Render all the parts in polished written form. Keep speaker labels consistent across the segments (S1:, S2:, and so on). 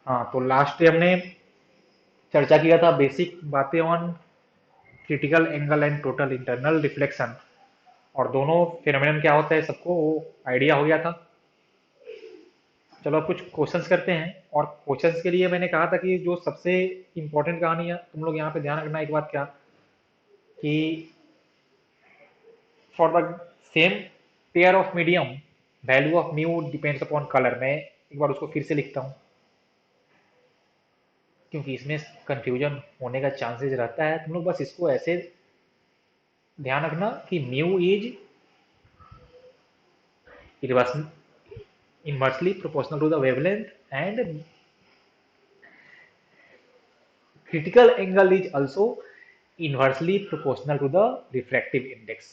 S1: हाँ, तो last day हमने चर्चा किया था बेसिक बातें on critical angle and total internal reflection, और दोनों फिनोमेनन क्या होता है सबको वो आइडिया हो गया था। चलो अब कुछ क्वेश्चंस करते हैं। और क्वेश्चंस के लिए मैंने कहा था कि जो सबसे इंपॉर्टेंट कहानी है, तुम लोग यहाँ पे ध्यान रखना एक बात क्या, कि for the same pair of medium value of mu depends upon colour. मैं एक बार उसको फिर से लिखता हूँ, क्योंकि इसमें कंफ्यूजन होने का चांसेस रहता है। तुम लोग बस इसको ऐसे ध्यान रखना कि mu is inversely proportional to the wavelength and critical angle is also inversely proportional to the refractive index।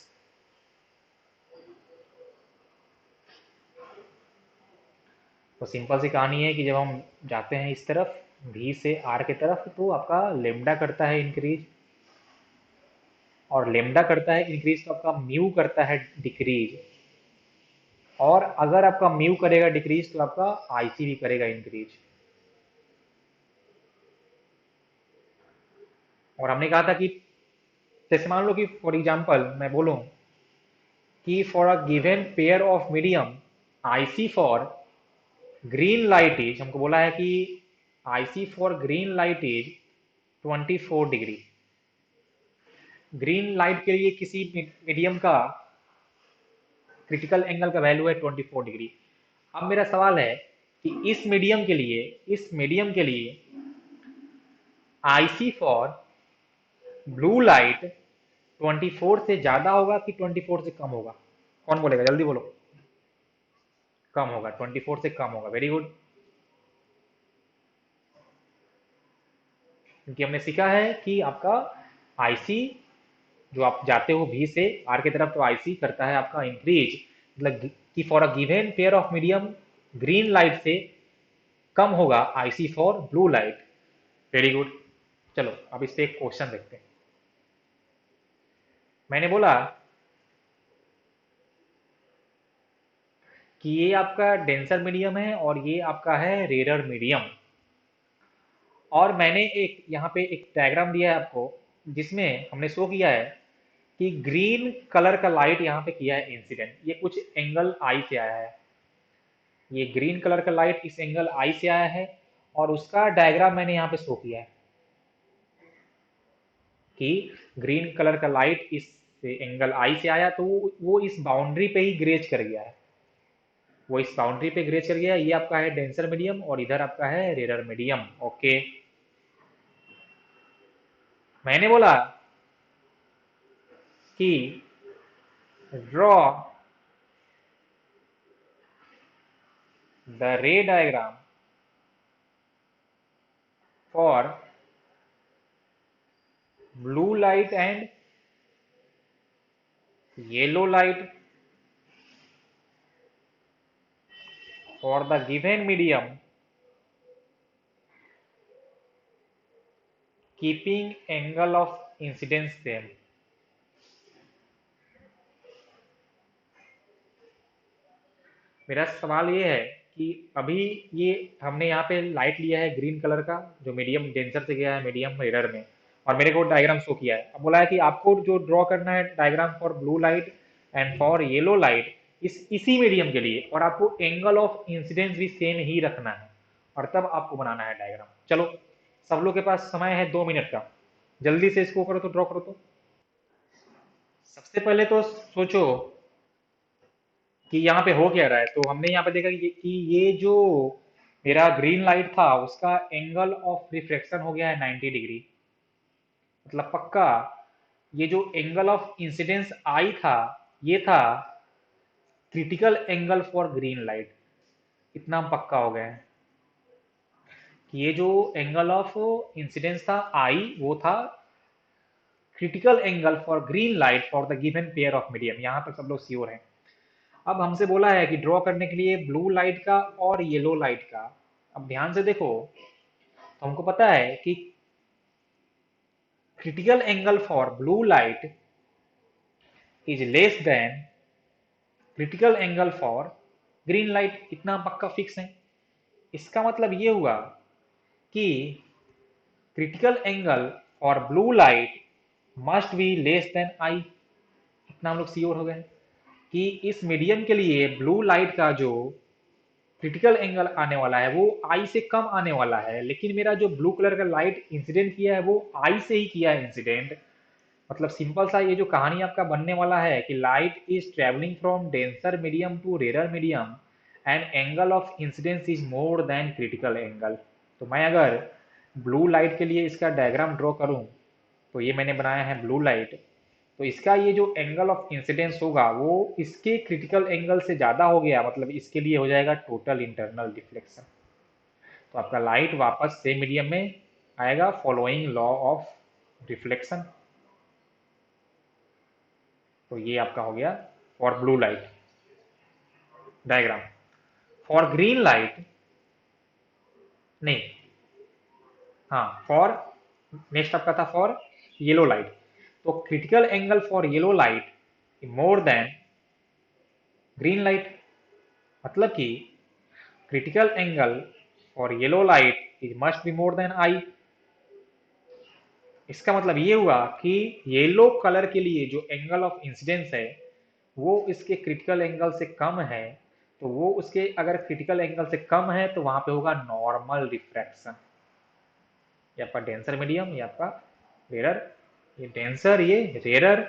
S1: तो सिंपल सी कहानी है कि जब हम जाते हैं इस तरफ V से R की तरफ, तो आपका लेमडा करता है इंक्रीज, और लेमडा करता है इंक्रीज तो आपका म्यू करता है डिक्रीज, और अगर आपका म्यू करेगा डिक्रीज तो आपका आईसी भी करेगा इंक्रीज। और हमने कहा था कि जैसे मान लो कि फॉर एग्जांपल मैं बोलूं कि for a given pair of medium IC for green light is, हमको बोला है कि IC for green light is 24 degree. Green light के लिए किसी मीडियम का क्रिटिकल एंगल का वैल्यू है 24 डिग्री। अब मेरा सवाल है कि इस मीडियम के लिए आईसी फॉर ब्लू लाइट 24 से ज्यादा होगा कि 24 से कम होगा? कौन बोलेगा, जल्दी बोलो। कम होगा, 24 से कम होगा। Very good. क्योंकि हमने सीखा है कि आपका आईसी, जो आप जाते हो भी से आर की तरफ, तो आईसी करता है आपका इंक्रीज, मतलब कि for a given pair of medium green light से कम होगा IC for blue light. Very good. चलो अब इस पे एक क्वेश्चन देखते हैं। मैंने बोला कि ये आपका डेंसर मीडियम है और ये आपका है रेरर मीडियम, और मैंने एक यहाँ पे एक डायग्राम दिया है आपको, जिसमें हमने शो किया है कि ग्रीन कलर का लाइट यहाँ पे किया है इंसिडेंट, ये कुछ एंगल आई से आया है। ये ग्रीन कलर का लाइट इस एंगल आई से आया है, और उसका डायग्राम मैंने यहाँ पे शो किया है कि ग्रीन कलर का लाइट इस एंगल आई से आया, तो वो इस बाउंड्री पे ही ग्रेज कर गया है। वो इस बाउंड्री पे ग्रेज कर गया है। ये आपका है डेंसर मीडियम और इधर आपका है रेरर मीडियम। ओके। मैंने बोला कि ड्रॉ द रे diagram for blue light and yellow light for the given medium keeping angle of incidence same। मेरा सवाल ये है कि अभी ये हमने यहाँ पे लाइट लिया है ग्रीन कलर का, जो मीडियम डेंसर से गया है मीडियम एरर में, और मेरे को डायग्राम शो किया है। अब बोला है कि आपको जो ड्रॉ करना है diagram for blue light and for yellow light इसी मीडियम के लिए, और आपको एंगल ऑफ इंसिडेंस भी सेम ही रखना है, और तब आपको बनाना है डायग्राम। चलो, सब लोग के पास समय है 2 मिनट का, जल्दी से इसको करो तो, ड्रॉ करो तो। सबसे पहले तो सोचो कि यहाँ पे हो क्या रहा है। तो हमने यहाँ पे देखा कि ये जो मेरा ग्रीन लाइट था उसका एंगल ऑफ रिफ्लेक्शन हो गया है 90 डिग्री। मतलब पक्का ये जो एंगल ऑफ इंसिडेंस आई था, ये था critical angle for green light. इतना हम पक्का हो गए हैं कि ये जो एंगल ऑफ इंसिडेंस था आई, वो था critical angle for green light for the given pair of medium. यहाँ तक सब लोग श्योर हैं। अब हमसे बोला है कि ड्रॉ करने के लिए ब्लू लाइट का और येलो लाइट का। अब ध्यान से देखो, तो हमको पता है कि critical angle for blue light is less than critical angle for green light. इतना पक्का फिक्स है। इसका मतलब ये हुआ कि critical angle for blue light must be less than i. इतना हम लोग श्योर हो गए कि इस मीडियम के लिए ब्लू लाइट का जो क्रिटिकल एंगल आने वाला है वो आई से कम आने वाला है, लेकिन मेरा जो ब्लू कलर का लाइट इंसिडेंट किया है वो आई से ही किया है इंसिडेंट। मतलब सिंपल सा ये जो कहानी आपका बनने वाला है कि light is travelling from denser medium to rare medium and angle of incidence is more than critical angle. तो मैं अगर ब्लू लाइट के लिए इसका डायग्राम ड्रॉ करूं, तो ये मैंने बनाया है ब्लू लाइट, तो इसका ये जो एंगल ऑफ इंसिडेंस होगा वो इसके क्रिटिकल एंगल से ज्यादा हो गया, मतलब इसके लिए हो जाएगा टोटल इंटरनल डिफ्लेक्शन। तो आपका लाइट वापस सेम मीडियम में आएगा फॉलोइंग लॉ ऑफ रिफ्लेक्शन। तो ये आपका हो गया for blue light diagram. For green light नहीं, हाँ फॉर, नेक्स्ट आपका था फॉर येलो लाइट। तो critical angle for yellow light more than green light, मतलब कि critical angle for yellow light is must be more than i. इसका मतलब ये हुआ कि येलो कलर के लिए जो एंगल ऑफ इंसिडेंस है वो इसके क्रिटिकल एंगल से कम है, तो वो उसके अगर क्रिटिकल एंगल से कम है तो वहां पे होगा नॉर्मल रिफ्रैक्शन। ये आपका डेंसर मीडियम, ये आपका रेरर, ये डेंसर ये रेरर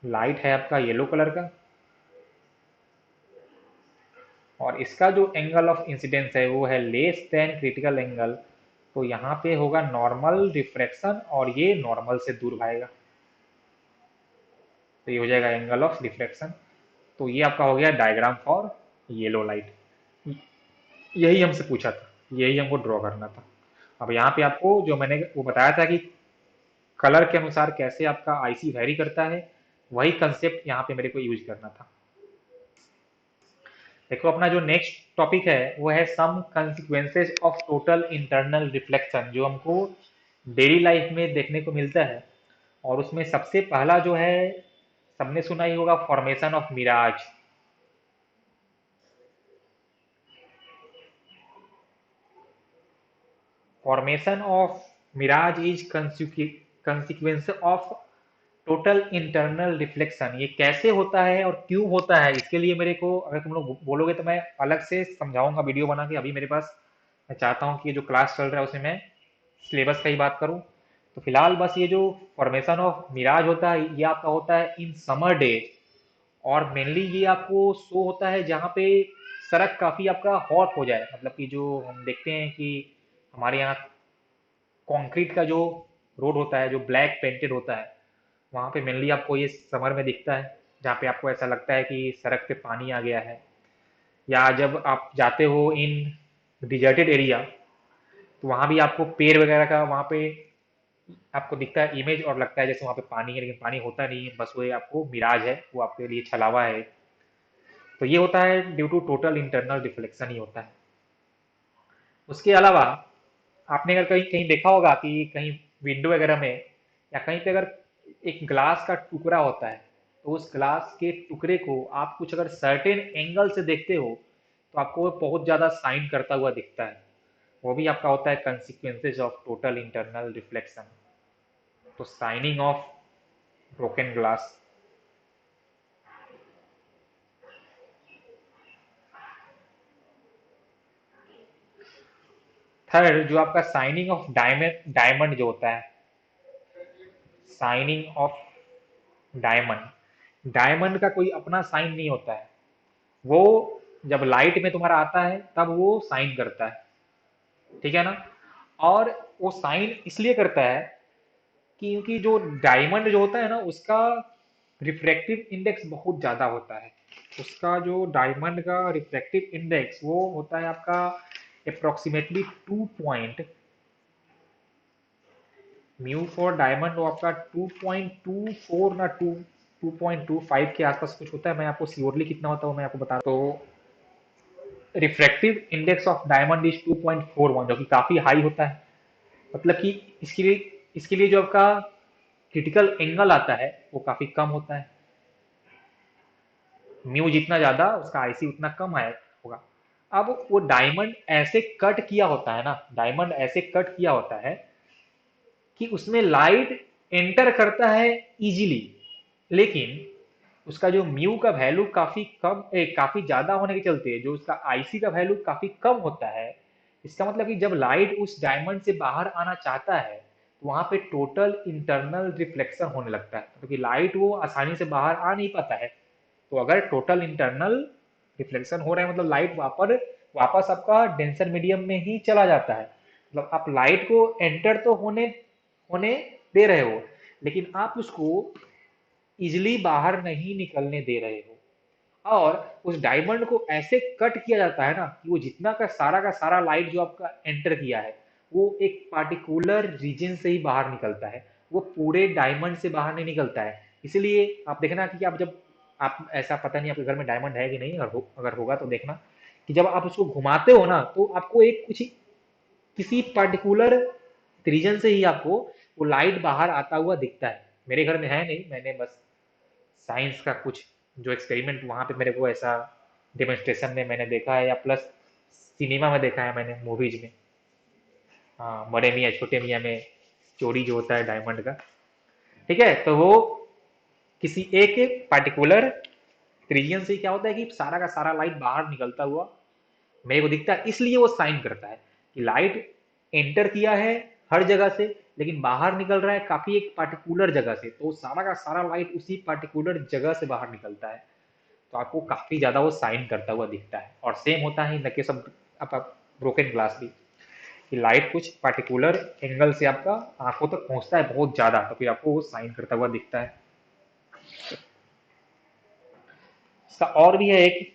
S1: लाइट है आपका येलो कलर का, और इसका जो एंगल ऑफ इंसिडेंस है वो है लेस देन क्रिटिकल एंगल, तो यहाँ पे होगा नॉर्मल रिफ्रैक्शन और ये नॉर्मल से दूर भागेगा, तो ये हो जाएगा एंगल ऑफ रिफ्लेक्शन। तो ये आपका हो गया डायग्राम फॉर येलो लाइट। यही हमसे पूछा था, यही हमको ड्रॉ करना था। अब यहाँ पे आपको जो मैंने वो बताया था कि कलर के अनुसार कैसे आपका आईसी वैरी करता है, वही कंसेप्ट यहाँ पे मेरे को यूज करना था। देखो अपना जो नेक्स्ट टॉपिक है वो है some consequences of total internal reflection, जो हमको डेली लाइफ में देखने को मिलता है। और उसमें सबसे पहला जो है, सबने सुना ही होगा, formation of mirage. Formation of mirage is consequence of total internal reflection. ये कैसे होता है और क्यों होता है, इसके लिए मेरे को अगर तुम लोग बोलोगे तो मैं अलग से समझाऊंगा वीडियो बना के। अभी मेरे पास, मैं चाहता हूँ कि ये जो क्लास चल रहा है उसमें मैं सिलेबस का ही बात करूँ। तो फिलहाल बस ये जो फॉर्मेशन ऑफ मिराज होता है ये आपका होता है इन समर डेज, और मेनली ये आपको शो होता है जहाँ पे सड़क काफ़ी आपका हॉट हो जाए। मतलब कि जो हम देखते हैं कि हमारे यहाँ कंक्रीट का जो रोड होता है जो ब्लैक पेंटेड होता है, वहाँ पे मेनली आपको ये समर में दिखता है, जहाँ पे आपको ऐसा लगता है कि सड़क पे पानी आ गया है। या जब आप जाते हो इन डिजर्टेड एरिया, तो वहाँ भी आपको पेड़ वगैरह का वहाँ पे आपको दिखता है इमेज, और लगता है जैसे वहाँ पे पानी है, लेकिन पानी होता नहीं है, बस वो आपको मिराज है, वो आपके लिए छलावा है। तो ये होता है due to total internal reflection ही होता है। उसके अलावा आपने अगर कहीं कहीं देखा होगा कि कहीं विंडो वगैरह में या कहीं पे अगर एक ग्लास का टुकड़ा होता है, तो उस ग्लास के टुकड़े को आप कुछ अगर सर्टेन एंगल से देखते हो तो आपको वो बहुत ज्यादा साइन करता हुआ दिखता है। वो भी आपका होता है consequences of total internal reflection. तो shining of broken glass. Third जो आपका साइनिंग ऑफ डायमंड, डायमंड जो होता है, साइनिंग ऑफ डायमंड, डायमंड का कोई अपना साइन नहीं होता है। वो जब लाइट में तुम्हारा आता है तब वो साइन करता है, ठीक है ना। और वो साइन इसलिए करता है क्योंकि जो डायमंड जो होता है ना उसका रिफ्रैक्टिव इंडेक्स बहुत ज्यादा होता है। उसका जो डायमंड का रिफ्रैक्टिव इंडेक्स वो होता है आपका अप्रोक्सीमेटली 2 म्यू फॉर डायमंड, वो आपका 2.24 ना 2.25 के आसपास कुछ होता है। मैं आपको श्योरली कितना होता है वो मैं आपको बता रहा हूँ। तो refractive index of diamond is 2.41, जो कि काफी हाई होता है। मतलब कि इसके लिए जो आपका क्रिटिकल एंगल आता है वो काफी कम होता है। म्यू जितना ज्यादा उसका आईसी उतना कम है होगा। अब वो डायमंड ऐसे कट किया होता है ना, डायमंड ऐसे कट किया होता है कि उसमें लाइट एंटर करता है इजीली, लेकिन उसका जो म्यू का वैल्यू काफी कम काफी ज्यादा होने के चलते जो उसका आईसी का वैल्यू काफी कम होता है। इसका मतलब कि जब लाइट उस डायमंड से बाहर आना चाहता है तो वहां पे टोटल इंटरनल रिफ्लेक्शन होने लगता है, क्योंकि लाइट वो आसानी से बाहर आ नहीं पाता है। तो अगर टोटल इंटरनल रिफ्लेक्शन हो रहा है मतलब लाइट वापस वापस आपका डेंसर मीडियम में ही चला जाता है। मतलब आप लाइट को एंटर तो होने होने दे रहे हो, लेकिन आप उसको इजिली बाहर नहीं निकलने दे रहे हो। और उस डायमंड को ऐसे कट किया जाता है ना कि वो जितना का सारा लाइट जो आपका एंटर किया है वो एक पार्टिकुलर रीजन से ही बाहर निकलता है, वो पूरे डायमंड से बाहर नहीं निकलता है। इसलिए आप देखना कि आप जब आप ऐसा पता नहीं आपके घर में डायमंड है कि नहीं, अगर होगा तो देखना कि जब आप उसको घुमाते हो ना तो आपको एक कुछ किसी पर्टिकुलर रीजन से ही आपको वो लाइट बाहर आता हुआ दिखता है। मेरे घर में है नहीं, मैंने बस साइंस का कुछ जो एक्सपेरिमेंट वहां पे मेरे को ऐसा डेमोन्स्ट्रेशन में मैंने देखा है, या प्लस सिनेमा में देखा है मैंने, मूवीज में। हाँ, बड़े मियाँ छोटे मियाँ में चोरी जो होता है डायमंड का, ठीक है, तो वो किसी एक पार्टिकुलर रीजन से क्या होता है कि सारा का सारा लाइट बाहर निकलता हुआ मेरे को दिखता है। इसलिए वो साइन करता है कि लाइट एंटर किया है हर जगह से, लेकिन बाहर निकल रहा है काफी एक पार्टिकुलर जगह से, तो सारा का सारा लाइट उसी पार्टिकुलर जगह से बाहर निकलता है। तो आपको काफी ज्यादा वो साइन करता हुआ दिखता है। और सेम होता है इन द केस ऑफ आपका ब्रोकन ग्लास भी, कि लाइट कुछ पार्टिकुलर एंगल से आपका आंखों तक पहुंचता है बहुत ज्यादा, तो फिर आपको वो साइन करता हुआ दिखता है। इसका और भी है एक,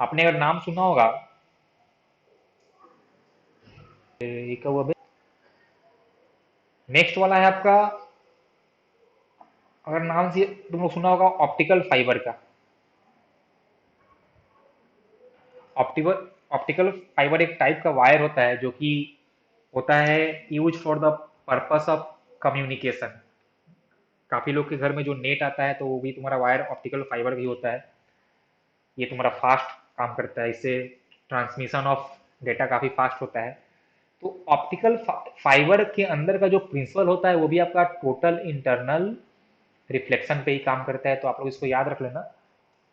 S1: आपने अगर नाम सुना होगा, एक वो नेक्स्ट वाला है आपका, अगर नाम से तुम लोग सुना होगा ऑप्टिकल फाइबर का। ऑप्टिकल ऑप्टिकल फाइबर एक टाइप का वायर होता है जो कि होता है use for the purpose of communication. काफी लोग के घर में जो नेट आता है तो वो भी तुम्हारा वायर ऑप्टिकल फाइबर भी होता है। ये तुम्हारा फास्ट काम करता है, इससे ट्रांसमिशन ऑफ डेटा काफी फास्ट होता है। तो ऑप्टिकल फाइबर के अंदर का जो प्रिंसिपल होता है वो भी आपका टोटल इंटरनल रिफ्लेक्शन पे ही काम करता है। तो आप लोग इसको याद रख लेना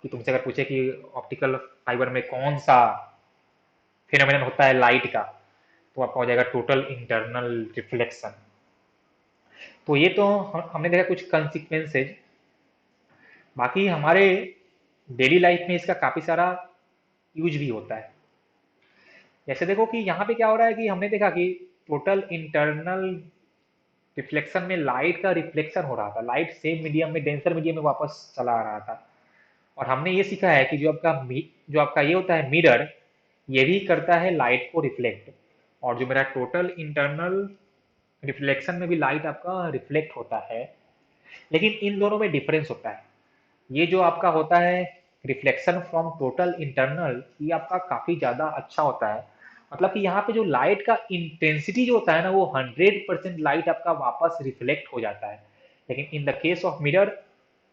S1: कि तुमसे अगर पूछे कि ऑप्टिकल फाइबर में कौन सा फिनोमिनन होता है लाइट का, तो आपका हो जाएगा टोटल इंटरनल रिफ्लेक्शन। तो ये तो हमने देखा कुछ कंसिक्वेंसेज। बाकी हमारे डेली लाइफ में इसका काफी सारा यूज भी होता है। जैसे देखो कि यहाँ पे क्या हो रहा है कि हमने देखा कि टोटल इंटरनल रिफ्लेक्शन में लाइट का रिफ्लेक्शन हो रहा था, लाइट सेम मीडियम में डेंसर मीडियम में वापस चला आ रहा था। और हमने ये सीखा है कि जो आपका ये होता है मिरर, ये भी करता है लाइट को रिफ्लेक्ट। और जो मेरा टोटल इंटरनल रिफ्लेक्शन में भी लाइट आपका रिफ्लेक्ट होता है, लेकिन इन दोनों में डिफरेंस होता है। ये जो आपका होता है रिफ्लेक्शन फ्रॉम टोटल इंटरनल, ये आपका काफी ज्यादा अच्छा होता है। मतलब कि यहाँ पे जो लाइट का इंटेंसिटी जो होता है ना वो 100% लाइट आपका वापस रिफ्लेक्ट हो जाता है। लेकिन in the case of mirror,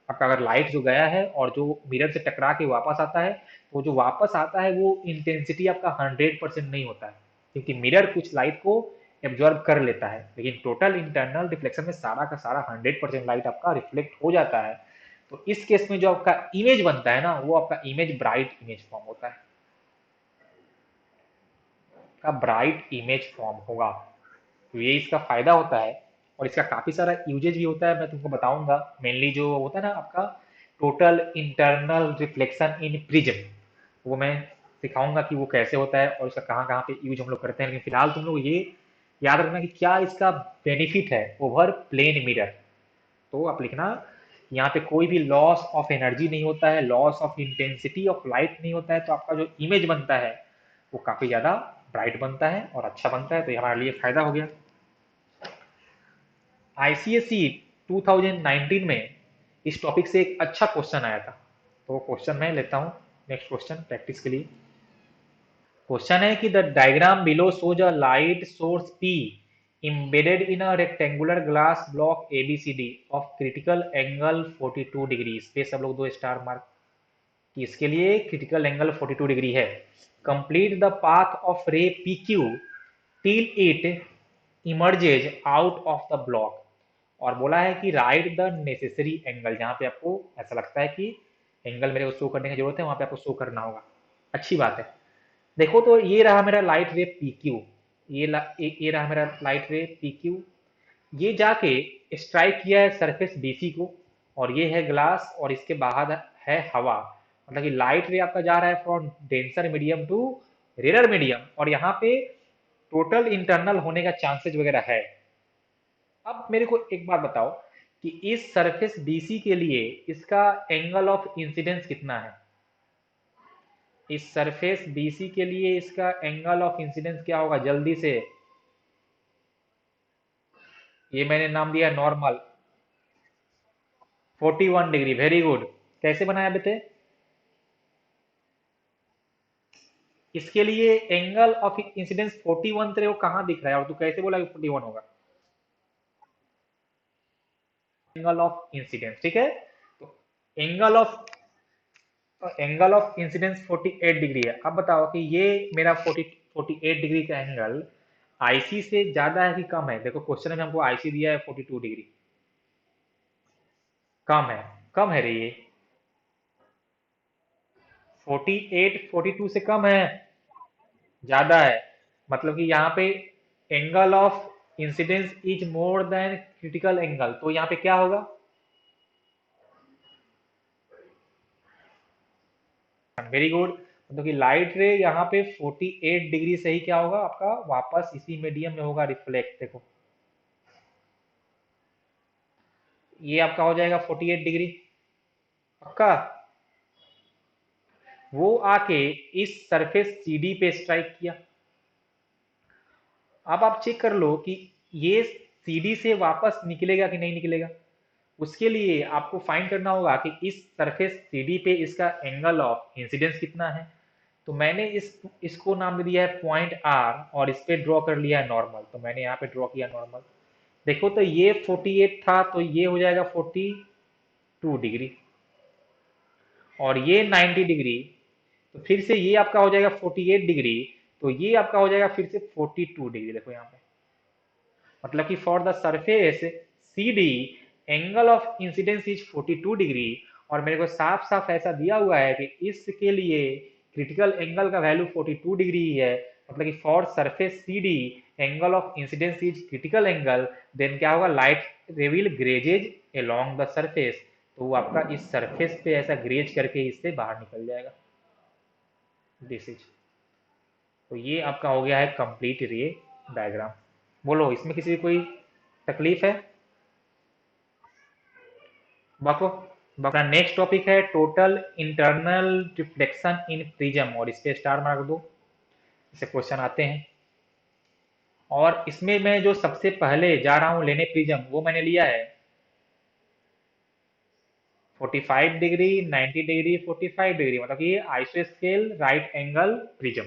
S1: आपका अगर लाइट जो गया है और जो मिरर से टकरा के वापस आता है, तो जो वापस आता है वो इंटेंसिटी आपका 100% नहीं होता है, क्योंकि मिरर कुछ लाइट को एब्जॉर्ब कर लेता है। लेकिन टोटल इंटरनल रिफ्लेक्शन में सारा का सारा 100% लाइट आपका रिफ्लेक्ट हो जाता है। तो इस केस में जो आपका इमेज बनता है ना वो आपका इमेज ब्राइट इमेज फॉर्म होता है, का ब्राइट इमेज फॉर्म होगा। तो ये इसका फायदा होता है। और इसका काफी सारा यूजेज भी होता है, मैं तुमको बताऊंगा। मेनली जो होता है ना आपका total internal reflection in prism, वो मैं सिखाऊंगा कि वो कैसे होता है और इसका कहाँ कहाँ पे यूज हम लोग करते हैं। लेकिन फिलहाल तुम लोग ये याद रखना कि क्या इसका बेनिफिट है ओवर प्लेन मिरर। तो आप लिखना, यहाँ पे कोई भी लॉस ऑफ एनर्जी नहीं होता है, loss of intensity of light नहीं होता है, तो आपका जो इमेज बनता है वो काफी ज्यादा ब्राइट बनता है और अच्छा बनता है। तो ये हमारे लिए फायदा हो गया। आईसीएसई 2019 में इस टॉपिक से एक अच्छा क्वेश्चन आया था, तो वो क्वेश्चन मैं लेता हूँ नेक्स्ट क्वेश्चन प्रैक्टिस के लिए। क्वेश्चन है कि the diagram below shows a light source P embedded in a rectangular glass block ABCD of critical angle 42 degree, पे सब लोग दो स्टार मार्क। कि इसके लिए क्रिटिकल एंगल 42 डिग्री है। कंप्लीट द पाथ ऑफ रे P Q till it emerges out of the block. और बोला है कि राइट द नेसेसरी एंगल, जहां पे आपको ऐसा लगता है कि एंगल मेरे को शो करने की जरूरत है, वहां पे आपको शो करना होगा। अच्छी बात है। देखो तो ये रहा मेरा लाइट रे पी क्यू, ये रहा मेरा लाइट रे पी क्यू। ये जाके स्ट्राइक किया है सरफेस बीसी को, और ये है ग्लास, और इसके बाहर है हवा। मतलब कि लाइट रे आपका जा रहा है from denser medium to rare medium, और यहाँ पे टोटल इंटरनल होने का चांसेस वगैरह है। अब मेरे को एक बात बताओ कि इस सरफेस बीसी के लिए इसका एंगल ऑफ इंसिडेंस कितना है। इस सरफेस बीसी के लिए इसका एंगल ऑफ इंसिडेंस क्या होगा, जल्दी से। ये मैंने नाम दिया नॉर्मल, 41 डिग्री। Very good. कैसे बनाया बेटे। इसके लिए एंगल ऑफ इंसिडेंस 41 तेरे को कहाँ दिख रहा है, और तू कैसे बोला कि 41 होगा। एंगल ऑफ इंसिडेंस, ठीक है। तो एंगल ऑफ इंसिडेंस 48 डिग्री है। अब बताओ कि ये मेरा 48 डिग्री का एंगल आईसी से ज्यादा है कि कम है। देखो क्वेश्चन में हमको आईसी दिया है 42 डिग्री। कम है। कम है रे ये। 48 42 से कम है। ज्यादा है। मतलब कि यहाँ पे angle of incidence is more than critical angle, तो यहाँ पे क्या होगा। Very good. मतलब कि लाइट रे यहाँ पे 48 डिग्री से ही क्या होगा आपका, वापस इसी मीडियम में होगा रिफ्लेक्ट। देखो ये आपका हो जाएगा 48 डिग्री पक्का। वो आके इस सरफेस सीडी पे स्ट्राइक किया। अब आप चेक कर लो कि ये सीडी से वापस निकलेगा कि नहीं निकलेगा। उसके लिए आपको फाइंड करना होगा कि इस सरफेस सीडी पे इसका एंगल ऑफ इंसिडेंस कितना है। तो मैंने इसको नाम दे दिया है पॉइंट आर, और इस पे ड्रॉ कर लिया है नॉर्मल। तो मैंने यहाँ पे ड्रॉ किया नॉर्मल। देखो तो ये 48 था, तो ये हो जाएगा 42 डिग्री, और ये 90 डिग्री। तो फिर से ये आपका हो जाएगा 48 डिग्री, तो ये आपका हो जाएगा फिर से 42 डिग्री। देखो यहाँ पे मतलब कि for the surface C D angle of incidence is 42 degree. और मेरे को साफ साफ ऐसा दिया हुआ है कि इसके लिए क्रिटिकल एंगल का वैल्यू 42 डिग्री ही है। मतलब कि for surface C D angle of incidence is critical angle, then क्या होगा, light will grazes along the surface. तो वो आपका इस सरफेस पे ऐसा ग्रेज करके इससे बाहर निकल जाएगा। This is. तो ये आपका हो गया है कंप्लीट रे डायग्राम। बोलो इसमें किसी कोई तकलीफ है। बाको बाका नेक्स्ट टॉपिक है total internal reflection in prism, और इस पे स्टार मार्क दो। इसे क्वेश्चन आते हैं, और इसमें मैं जो सबसे पहले जा रहा हूं लेने प्रिज्म, वो मैंने लिया है 45 डिग्री, 90 डिग्री, 45 डिग्री। मतलब कि ये आइसोस्केल right angle prism.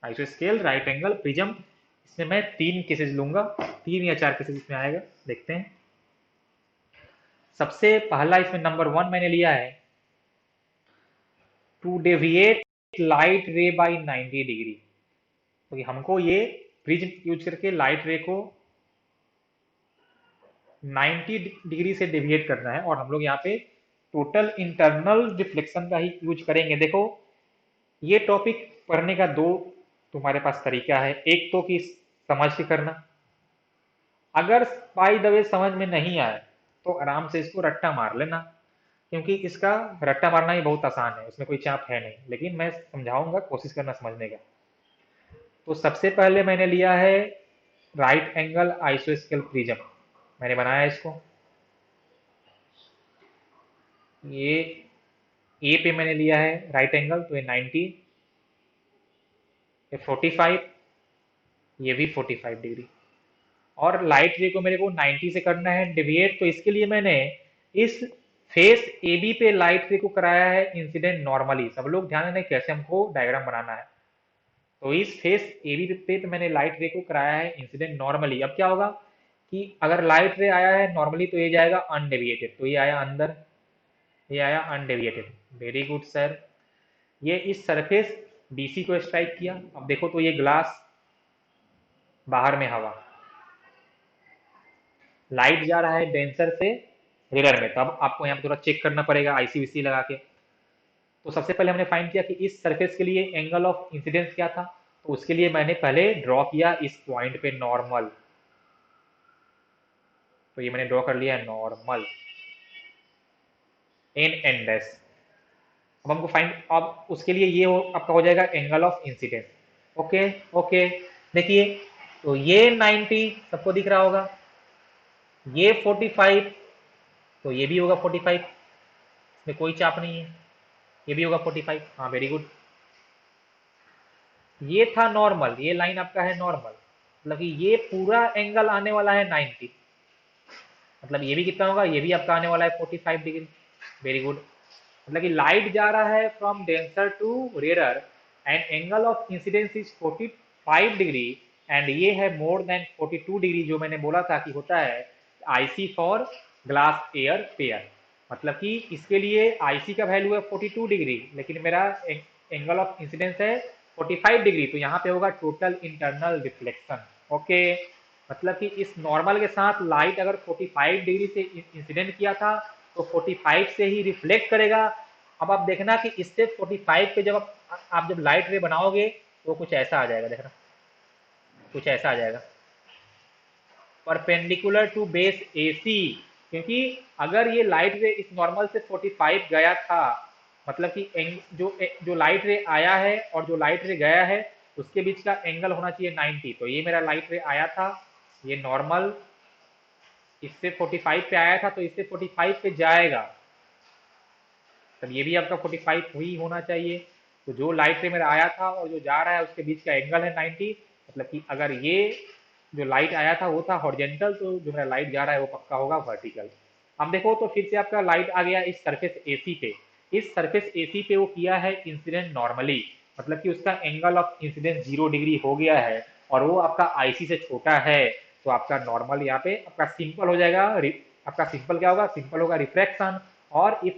S1: आइसोस्केल right angle prism. इसमें मैं 3 केसेस लूंगा, 3 या 4 केसेस इसमें आएगा, देखते हैं। सबसे पहला इसमें नंबर 1 मैंने लिया है to deviate light ray by 90 degree. तो हमको ये प्रिज्म यूज करके लाइट रे को 90 डिग्री से डेविएट करना है, और हम लोग यहाँ पे टोटल इंटरनल रिफ्लेक्शन का ही यूज करेंगे। देखो ये टॉपिक पढ़ने का दो तुम्हारे पास तरीका है। एक तो कि समझ के करना, अगर बाई द वे समझ में नहीं आए तो आराम से इसको रट्टा मार लेना, क्योंकि इसका रट्टा मारना ही बहुत आसान है, उसमें कोई चाप है नहीं। लेकिन मैं समझाऊंगा, कोशिश करना समझने का। तो सबसे पहले मैंने लिया है राइट एंगल आइसोस्केल प्रिज्म। मैंने बनाया इसको, ये ए पे मैंने लिया है राइट एंगल, तो ये 90, ये 45, ये भी 45 डिग्री। और लाइट रे को मेरे को 90 से करना है डेविएट। तो इसके लिए मैंने इस फेस ए बी पे लाइट रे को कराया है इंसिडेंट नॉर्मली। सब लोग ध्यान दें कैसे हमको डायग्राम बनाना है। तो इस फेस ए बी पे तो मैंने लाइट रे को कराया है इंसिडेंट नॉर्मली। अब क्या होगा कि अगर लाइट रे आया है नॉर्मली, तो ये जाएगा अनडेविएटेड, तो ये आया अंदर, ये आया अनडेविएटेड। Very good sir. ये इस सरफेस BC को स्ट्राइक किया। अब देखो तो ये ग्लास बाहर में हवा, लाइट जा रहा है डेंसर से मिरर में। तब आपको यहाँ पे थोड़ा चेक करना पड़ेगा IC लगा के। तो सबसे पहले हमने फाइंड किया कि इस सरफेस के लिए एंगल ऑफ इंसिडेंस क्या था। तो उसके लिए मैंने पहले ड्रॉ किया इस पॉइंट पे नॉर्मल। तो ये मैंने ड्रॉ कर लिया है नॉर्मल इन एन डैश। अब हमको फाइंड, अब उसके लिए ये आपका हो जाएगा angle of incidence. Okay okay. देखिए, तो ये 90 सबको दिख रहा होगा, ये 45, तो ये भी होगा 45, इसमें कोई चाप नहीं है। ये भी होगा 45। हाँ वेरी गुड। ये था नॉर्मल, ये लाइन आपका है नॉर्मल, मतलब कि ये पूरा एंगल आने वाला है 90। मतलब ये भी कितना होगा, ये भी आपका आने वाला है 45 डिग्री। Very good. मतलब कि लाइट जा रहा है from denser to rare and angle of incidence is 45 degree, and ये है मोर देन 42 डिग्री, जो मैंने बोला था कि होता है IC for glass air pair. मतलब कि इसके लिए IC का वैल्यू है 42 डिग्री, लेकिन मेरा एंगल ऑफ इंसिडेंस है 45 डिग्री, तो यहाँ पे होगा टोटल इंटरनल रिफ्लेक्शन। ओके। मतलब कि इस नॉर्मल के साथ लाइट अगर 45 डिग्री से इंसिडेंट किया था, तो 45 से ही रिफ्लेक्ट करेगा। अब आप देखना कि इससे 45 पे जब आप जब लाइट रे बनाओगे तो कुछ ऐसा आ जाएगा, देखना कुछ ऐसा आ जाएगा, परपेंडिकुलर टू बेस AC। क्योंकि अगर ये लाइट रे इस नॉर्मल से 45 गया था, मतलब कि जो लाइट रे आया है और जो लाइट रे गया है उसके बीच का एंगल होना चाहिए 90। तो ये मेरा लाइट रे आया था, ये नॉर्मल इससे 45 पे आया था, तो इससे 45 पे जाएगा, तब ये भी आपका 45 ही होना चाहिए। तो जो लाइट रे मेरा आया था और जो जा रहा है उसके बीच का एंगल है 90। मतलब कि अगर ये जो लाइट आया था वो था हॉरिजेंटल, तो जो मेरा लाइट जा रहा है वो पक्का होगा वर्टिकल। अब देखो तो फिर से आपका लाइट आ गया इस सरफेस AC पे। इस सरफेस AC पे वो किया है इंसिडेंट नॉर्मली, मतलब कि उसका एंगल ऑफ इंसिडेंस 0 डिग्री हो गया है, और वो आपका IC से छोटा है। तो आपका नॉर्मल यहाँ पे आपका सिंपल हो जाएगा। आपका सिंपल क्या होगा, सिंपल होगा रिफ्रैक्शन। और if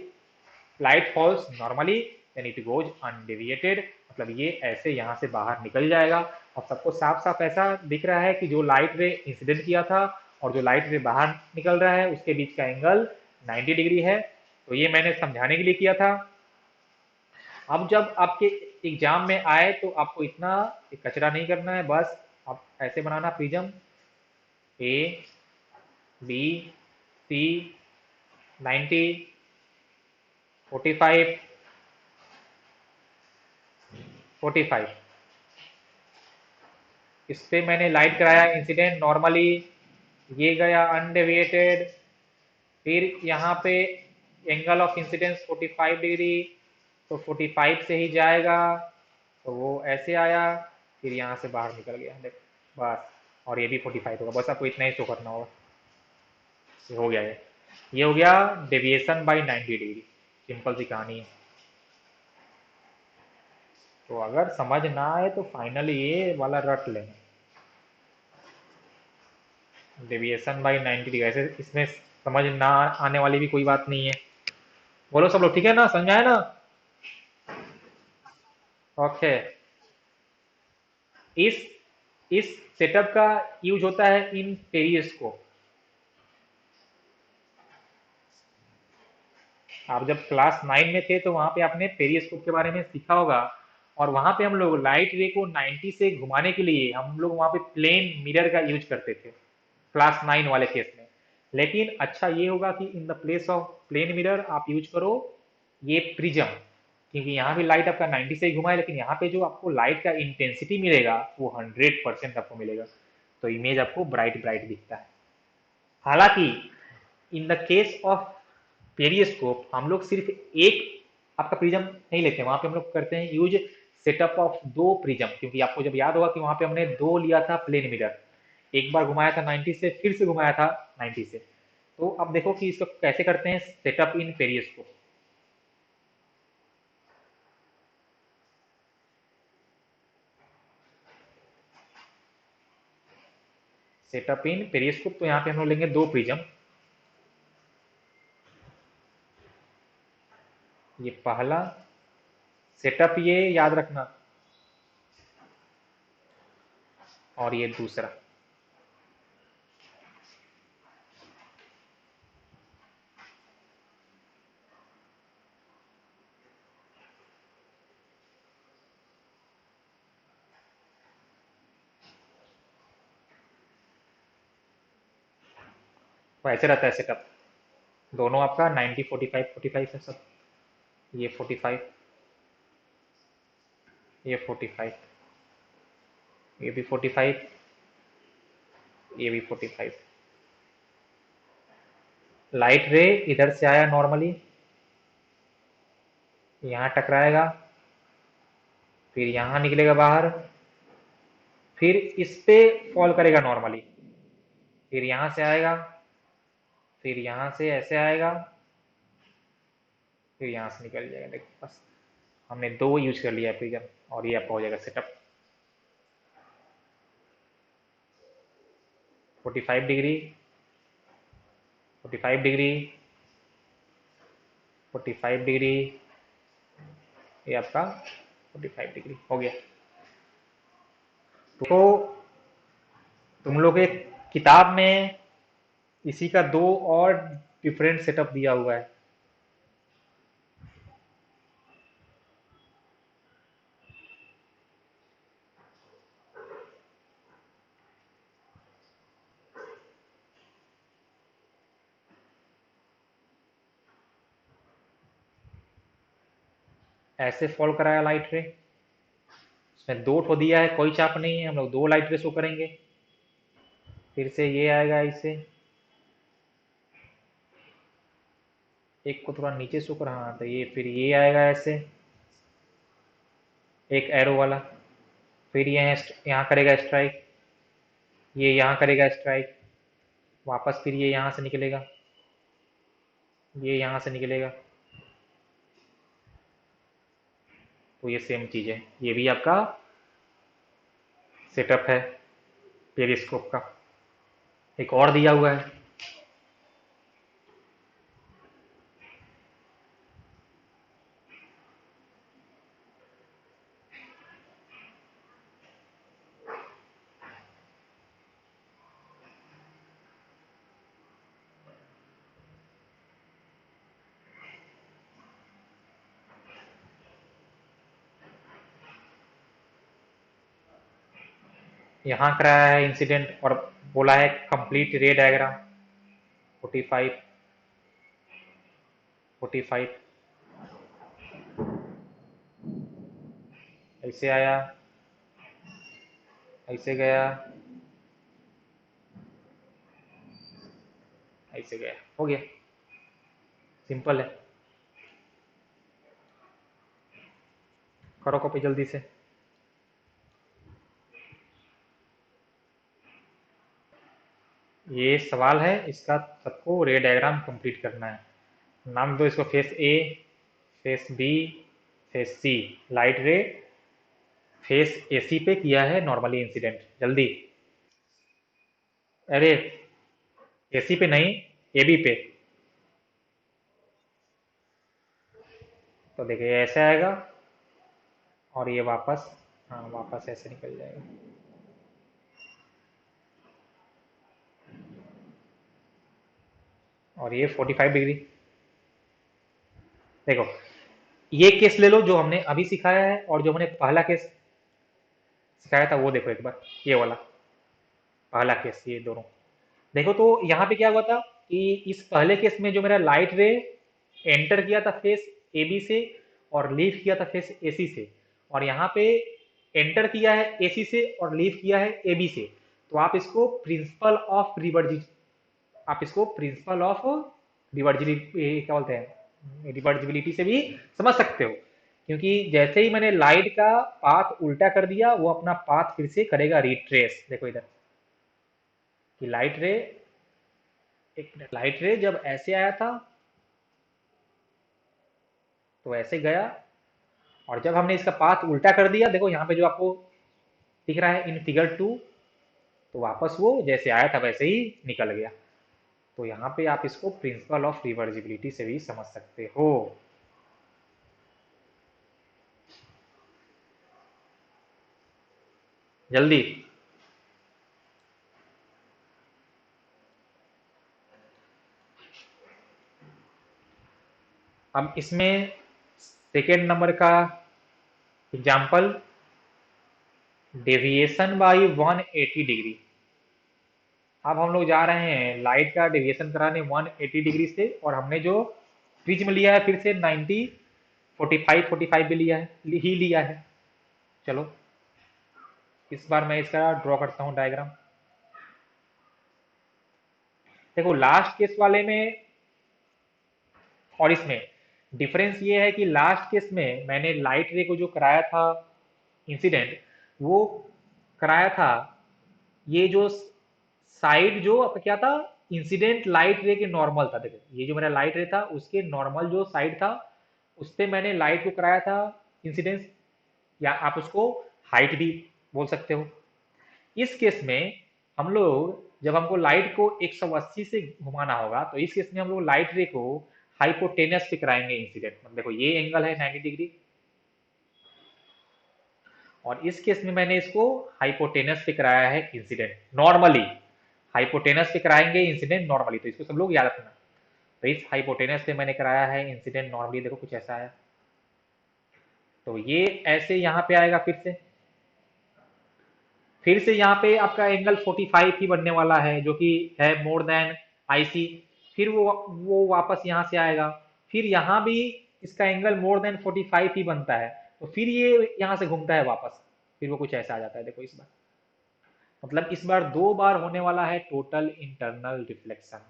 S1: light falls normally then it goes undeviated, मतलब ये ऐसे यहाँ से बाहर निकल जाएगा। और सबको साफ साफ ऐसा दिख रहा है कि जो लाइट रे इंसिडेंट किया था और जो लाइट रे बाहर निकल रहा है उसके बीच का एंगल 90 डिग्री है। तो ये मैंने समझाने के लिए किया था। अब जब आपके एग्जाम में आए तो आपको इतना कचरा नहीं करना है, बस आप ऐसे बनाना प्रिज्म ABC 90 45 45। इस पे मैंने लाइट कराया इंसिडेंट नॉर्मली, ये गया अनडेविएटेड, फिर यहाँ पे एंगल ऑफ इंसिडेंस 45 डिग्री, तो 45 से ही जाएगा, तो वो ऐसे आया, फिर यहाँ से बाहर निकल गया देख, बस। और ये भी 45 होगा, बस आपको इतना ही शो करना होगा। ये हो गया, ये हो गया डेविएशन बाय 90 डिग्री। सिंपल सी कहानी है। तो अगर समझ ना आए तो फाइनली ये वाला रट लेना, डेविएशन बाय 90 डिग्री। ऐसे इसमें समझ ना आने वाली भी कोई बात नहीं है। बोलो सब लोग ठीक है ना, समझ आया ना? ओके। इस इस सेटअप का यूज होता है इन पेरिस्कोप। आप जब क्लास 9 में थे तो वहां पे आपने पेरिस्कोप के बारे में सीखा होगा। और वहां पे हम लोग लाइट रे को 90 से घुमाने के लिए हम लोग वहां पे प्लेन मिरर का यूज करते थे, क्लास 9 वाले केस में। लेकिन अच्छा ये होगा कि in the place of plane mirror आप यूज करो ये प्रिज्म, क्योंकि यहाँ भी लाइट आपका 90 से ही घुमा है, लेकिन यहाँ पे जो आपको लाइट का इंटेंसिटी मिलेगा वो 100% आपको मिलेगा। तो इमेज आपको ब्राइट ब्राइट दिखता है। हालांकि in the case of periscope हम लोग सिर्फ एक आपका प्रिज्म नहीं लेते, वहां पे हम लोग करते हैं यूज सेटअप ऑफ दो प्रिज्म, क्योंकि आपको जब याद होगा कि वहां पे हमने दो लिया था प्लेन मिरर, एक बार घुमाया था 90 से, फिर से घुमाया था 90 से। तो अब देखो कि इसको कैसे करते हैं सेटअप इन पेरिस्कोप। सेटअप इन पेरिस्कोप, तो यहाँ पे हम लोग लेंगे दो प्रिज्म। ये पहला सेटअप, ये याद रखना, और ये दूसरा। तो ऐसे रहता है सेटअप। दोनों आपका 90 45 45 है सब। ये 45, ये 45, ये भी 45, ये भी 45। लाइट रे इधर से आया नॉर्मली, यहाँ टकराएगा, फिर यहाँ निकलेगा बाहर, फिर इस पे फॉल करेगा नॉर्मली, फिर यहाँ से आएगा, फिर यहाँ से ऐसे आएगा, फिर यहाँ से निकल जाएगा। देखो बस हमने दो यूज कर लिया है प्रिज्म, और ये आपका हो जाएगा सेटअप। 45 डिग्री, 45 डिग्री, 45 डिग्री, ये आपका 45 डिग्री हो गया। तो तुम लोग एक किताब में इसी का दो और डिफरेंट सेटअप दिया हुआ है। ऐसे फॉल कराया लाइट रे, इसमें दो ठो दिया है, कोई चाप नहीं है, हम लोग दो लाइट रे शो करेंगे। फिर से ये आएगा इसे, एक को थोड़ा नीचे शो कर, हाँ तो ये फिर ये आएगा ऐसे, एक एरो वाला, फिर ये यहाँ करेगा स्ट्राइक, ये यहाँ करेगा स्ट्राइक, वापस फिर ये यहाँ से निकलेगा, ये यहाँ से निकलेगा। तो ये सेम चीज है, ये भी आपका सेटअप है पेरिस्कोप का। एक और दिया हुआ है, यहाँ कराया है इंसिडेंट और बोला है कंप्लीट रे डायग्राम। 45, 45, ऐसे आया, ऐसे गया, ऐसे गया, हो गया, सिंपल है। करो कॉपी जल्दी से। ये सवाल है, इसका सबको रे डायग्राम कंप्लीट करना है। नाम दो इसको, फेस ए, फेस बी, फेस सी। लाइट रे फेस एसी पे किया है नॉर्मली इंसिडेंट, जल्दी। अरे एसी पे नहीं, एबी पे। तो देखिए ऐसे आएगा, और ये वापस, हाँ वापस ऐसे निकल जाएगा। और ये 45 डिग्री। देखो ये केस ले लो जो हमने अभी सिखाया है, और जो हमने पहला केस सिखाया था वो देखो एक बार, ये वाला पहला केस, ये दोनों देखो। तो यहाँ पे क्या हुआ था कि इस पहले केस में जो मेरा लाइट रे एंटर किया था फेस एबी से, और लीव किया था फेस एसी से, और यहाँ पे एंटर किया है एसी से और लीव किया है एबी से। तो आप इसको प्रिंसिपल ऑफ रिवर्जि आप इसको प्रिंसिपल ऑफ रिवर्जिबिलिटी क्या बोलते हैं, रिवर्जिबिलिटी से भी समझ सकते हो। क्योंकि जैसे ही मैंने लाइट का पाथ उल्टा कर दिया, वो अपना पाथ फिर से करेगा रिट्रेस। देखो इधर कि लाइट रे, एक मिनट, लाइट रे जब ऐसे आया था तो ऐसे गया, और जब हमने इसका पाथ उल्टा कर दिया, देखो यहाँ पे जो आपको दिख रहा है इन फिगर 2, तो वापस वो जैसे आया था वैसे ही निकल गया। तो यहाँ पे आप इसको प्रिंसिपल ऑफ रिवर्जिबिलिटी से भी समझ सकते हो। जल्दी। अब इसमें सेकेंड नंबर का एग्जाम्पल, डेविएशन बाई 180 डिग्री। अब हम लोग जा रहे हैं लाइट का डेविएशन कराने 180 डिग्री से, और हमने जो प्रिज्म लिया है फिर से 90 45 45 भी लिया है, ही लिया है। चलो इस बार मैं इसका ड्रॉ करता हूँ डायग्राम। देखो लास्ट केस वाले में और इसमें डिफरेंस ये है कि लास्ट केस में मैंने लाइट रे को जो कराया था इंसिडेंट, वो कराया था, ये जो साइड जो अब क्या था, इंसिडेंट लाइट रे के नॉर्मल था। देखो ये जो मेरा लाइट रे था उसके नॉर्मल जो साइड था उस पे मैंने लाइट को कराया था इंसिडेंस, या आप उसको हाइट भी बोल सकते हो। इस केस में हम लोग जब हमको लाइट को 180 से घुमाना होगा तो इस केस में हम लोग लाइट रे को हाइपोटेनस पे कराएंगे इंसिडेंट। मतलब देखो ये एंगल है 90 डिग्री, और इस केस में मैंने इसको हाइपोटेनस पे कराया है इंसिडेंट नॉर्मली। हाइपोटेनस पे कराएंगे इंसिडेंट नॉर्मली, तो इसको सब लोग याद रखना। तो इस हाइपोटेनस पे मैंने कराया है इंसिडेंट नॉर्मली, देखो कुछ ऐसा है। तो ये ऐसे यहाँ पे आएगा, फिर से यहाँ पे आपका एंगल 45 ही बनने वाला है, जो कि है मोर देन आईसी। फिर वो वापस यहाँ से आएगा, फिर यहाँ भी इसका एंगल मोर देन 45 ही बनता है, तो फिर ये यहाँ से घूमता है वापस, फिर वो कुछ ऐसा आ जाता है। देखो इस बार, मतलब इस बार दो बार होने वाला है टोटल इंटरनल रिफ्लेक्शन,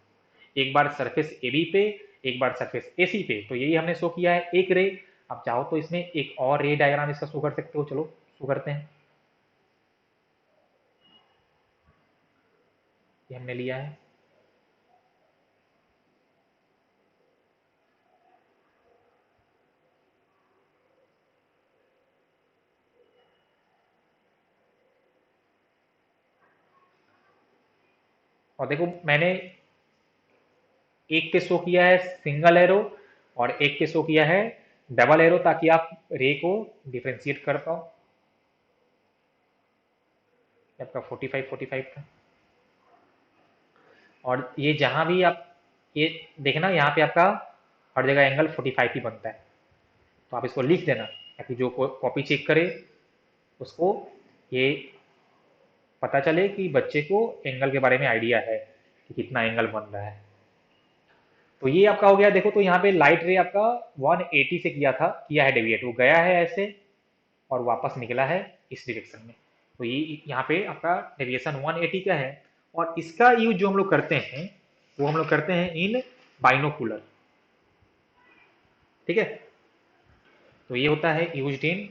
S1: एक बार सरफेस एबी पे, एक बार सरफेस एसी पे। तो यही हमने शो किया है एक रे। आप चाहो तो इसमें एक और रे डायग्राम इसका शो कर सकते हो। चलो शो करते हैं। ये हमने लिया है, और देखो मैंने एक पे शो किया है सिंगल एरो और एक पे शो किया है डबल एरो, ताकि आप रे को डिफ्रेंशिएट कर पाओ। ये आपका 45 45 था, और ये जहां भी आप ये देखना यहाँ पे आपका हर जगह एंगल 45 ही बनता है। तो आप इसको लिख देना ताकि जो कॉपी चेक करे उसको ये पता चले कि बच्चे को एंगल के बारे में आइडिया है कि कितना एंगल बन रहा है। तो ये आपका हो गया। देखो तो यहाँ पे लाइट रे आपका 180 से किया है डेविएट, वो गया है ऐसे और वापस निकला है इस डायरेक्शन में। तो ये यहाँ पे आपका डेविएशन 180 का है, और इसका यूज जो हम लोग करते हैं वो हम लोग करते हैं इन बाइनोकुलर। ठीक है, तो ये होता है यूज्ड इन,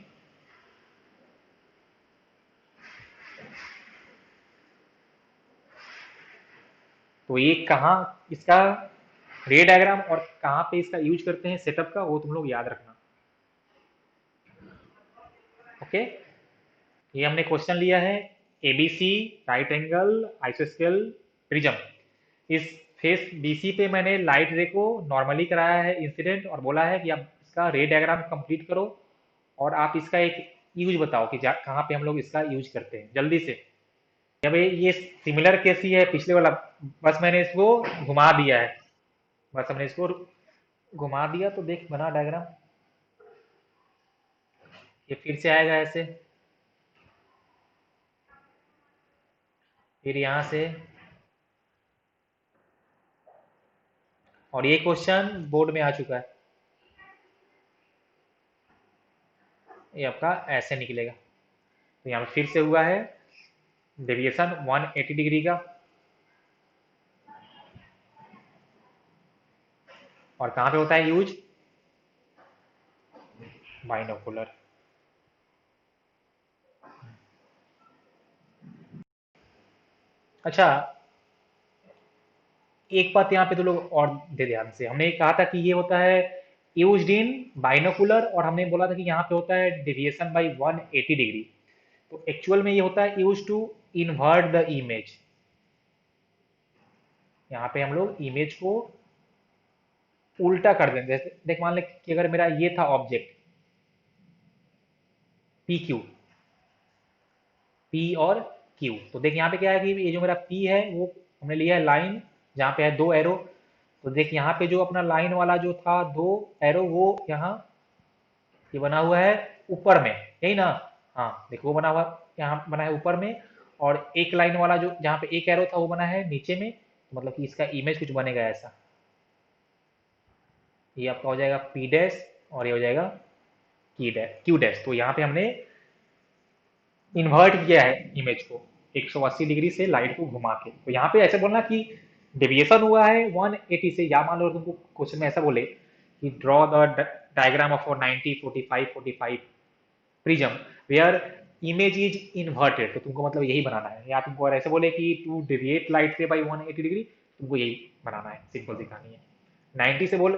S1: तो ये कहाँ इसका रे डायग्राम और कहाँ पे इसका यूज करते हैं सेटअप का, वो तुम लोग याद रखना। ओके, ये हमने क्वेश्चन लिया है एबीसी राइट एंगल आइसोस्केल प्रिज्म। इस फेस बीसी पे मैंने लाइट रे को नॉर्मली कराया है इंसिडेंट, और बोला है कि आप इसका रे डायग्राम कंप्लीट करो और आप इसका एक यूज बताओ कि कहाँ पे हम लोग इसका यूज करते हैं जल्दी से। अब ये सिमिलर केस ही है पिछले वाला, बस मैंने इसको घुमा दिया है, बस हमने इसको घुमा दिया। तो देख बना डायग्राम, ये फिर से आएगा ऐसे, फिर यहाँ से, और ये क्वेश्चन बोर्ड में आ चुका है। ये आपका ऐसे निकलेगा। तो यहाँ पे फिर से हुआ है डेविएशन 180 डिग्री का, और कहाँ पे होता है यूज, बाइनोकुलर। अच्छा, एक बात यहाँ पे तो लोग और दे ध्यान से, हमने कहा था कि ये होता है यूज्ड इन बाइनोकुलर, और हमने बोला था कि यहाँ पे होता है डेविएशन बाई 180 डिग्री। तो एक्चुअल में ये होता है use to invert the image. यहाँ पे हम लोग इमेज को उल्टा कर देंगे। जैसे देख मान ले कि अगर मेरा ये था ऑब्जेक्ट पी क्यू, पी और क्यू। तो देख यहाँ पे क्या है कि ये जो मेरा पी है वो हमने लिया है लाइन, जहाँ पे है दो एरो। तो देख यहाँ पे जो अपना लाइन वाला जो था दो एरो, वो यहाँ ये बना हुआ है ऊपर में, यही ना। हाँ देखो वो बना हुआ यहाँ बना है ऊपर में, और एक लाइन वाला जो जहाँ पे एक एरो था वो बना है नीचे में। तो मतलब कि इसका इमेज कुछ बनेगा ऐसा। ये आपका हो जाएगा पी डैश, और ये हो जाएगा की डैश, क्यू डैश। तो यहाँ पे हमने इन्वर्ट किया है इमेज को 180 डिग्री से लाइट को घुमा के। तो यहाँ पे ऐसे बोलना कि डेविएशन हुआ है 180 से, या मान लो तुमको क्वेश्चन में ऐसा बोले कि draw the diagram of 90 45 45 prism where image is inverted. तो तुमको मतलब यही बनाना है। या तुमको अगर ऐसे बोले कि टू डेविएट लाइट से बाई 180 डिग्री, तुमको यही बनाना है, सिंपल सी कहानी है। 90 से बोल,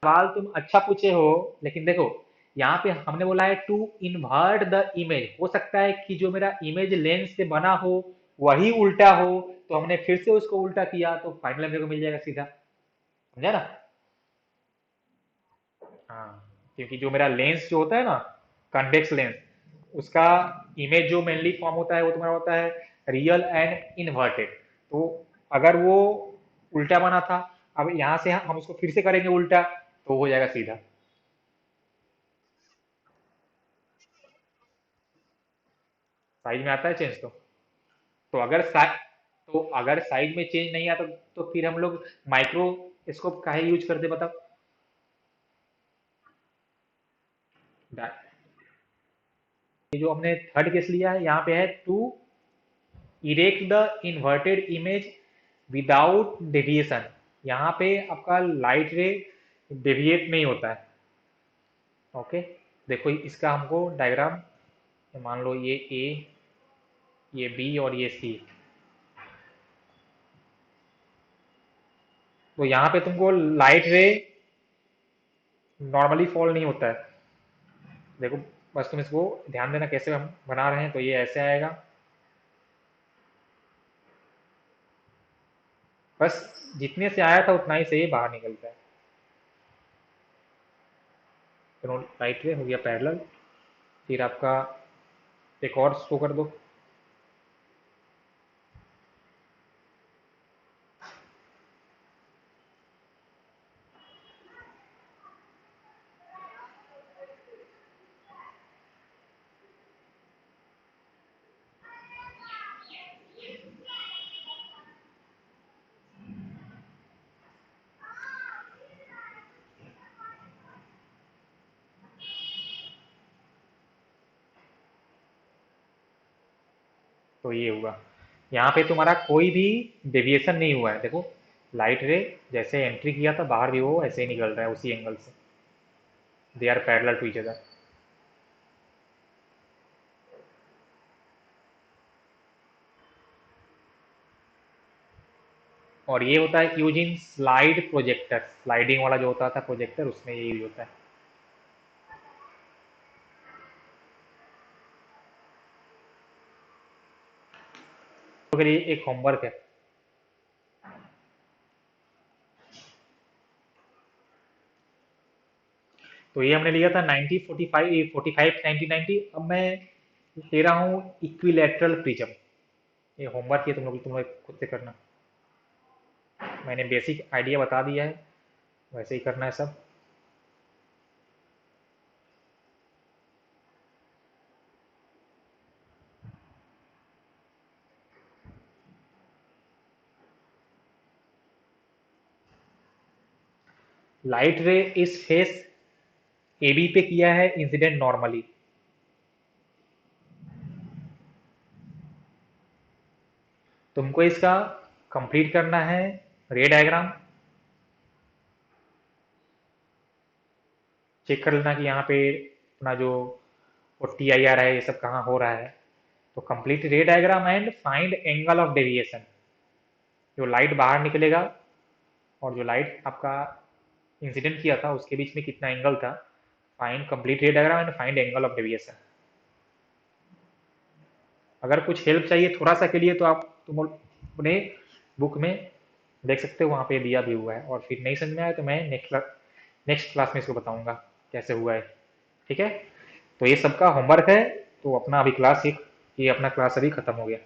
S1: सवाल तुम अच्छा पूछे हो, लेकिन देखो यहाँ पे हमने बोला है टू इन्वर्ट द इमेज। हो सकता है कि जो मेरा इमेज लेंस से बना हो वही उल्टा हो, तो हमने फिर से उसको उल्टा किया, तो फाइनल मेरे को मिल जाएगा सीधा। समझा ना। हाँ, क्योंकि जो मेरा लेंस जो होता है ना, कन्वेक्स लेंस, उसका इमेज जो मेनली फॉर्म होता है वो तुम्हारा होता है रियल एंड इन्वर्टेड। तो अगर वो उल्टा बना था, अब यहाँ से हम उसको फिर से करेंगे उल्टा, तो हो जाएगा सीधा। साइज में आता है चेंज तो अगर तो अगर साइज में चेंज नहीं आता, तो फिर हम लोग माइक्रोस्कोप काहे यूज करते बताओ। ये जो हमने थर्ड केस लिया है यहाँ पे है to erect the inverted image without deviation. यहाँ पे आपका लाइट रे डेविएट नहीं होता है। ओके, देखो इसका हमको डायग्राम, मान लो ये ए, ये बी और ये सी। तो यहाँ पे तुमको लाइट रे नॉर्मली फॉल नहीं होता है। देखो बस तुम इसको ध्यान देना कैसे हम बना रहे हैं। तो ये ऐसे आएगा, बस जितने से आया था उतना ही से ये बाहर निकलता है। तो राइट रे हो गया पैरेलल। फिर आपका एक और शो कर दो। तो ये हुआ, यहाँ पे तुम्हारा कोई भी डेविएशन नहीं हुआ है। देखो लाइट रे जैसे एंट्री किया था बाहर भी वो ऐसे ही निकल रहा है उसी एंगल से। They are parallel to each other. और ये होता है use in slide projector. Sliding वाला जो होता था प्रोजेक्टर, उसमें ये यूज होता है। तो ये एक होमवर्क है। तो ये हमने लिया था 90 45 45 90 90। अब मैं ले रहा हूँ इक्विलेटरल प्रिज्म। ये होमवर्क ये तुम लोग खुद से करना। मैंने बेसिक आइडिया बता दिया है, वैसे ही करना है सब। लाइट रे इस फेस ए बी पे किया है इंसिडेंट नॉर्मली। तुमको इसका कंप्लीट करना है रे डायग्राम। चेक कर लेना कि यहाँ पे अपना जो टी आई आर है ये सब कहाँ हो रहा है। तो कंप्लीट रे diagram and find angle of deviation. जो लाइट बाहर निकलेगा और जो लाइट आपका इंसिडेंट किया था उसके बीच में कितना एंगल था। फाइंड कंप्लीट रे diagram and find angle of deviation. अगर कुछ हेल्प चाहिए थोड़ा सा के लिए, तो आप तुम अपने बुक में देख सकते हो, वहाँ पे दिया भी हुआ है। और फिर नहीं समझ में आया तो मैं नेक्स्ट क्लास में इसको बताऊंगा कैसे हुआ है। ठीक है, तो ये सबका होमवर्क है। तो अपना अभी क्लास सीख, ये अपना क्लास अभी खत्म हो गया।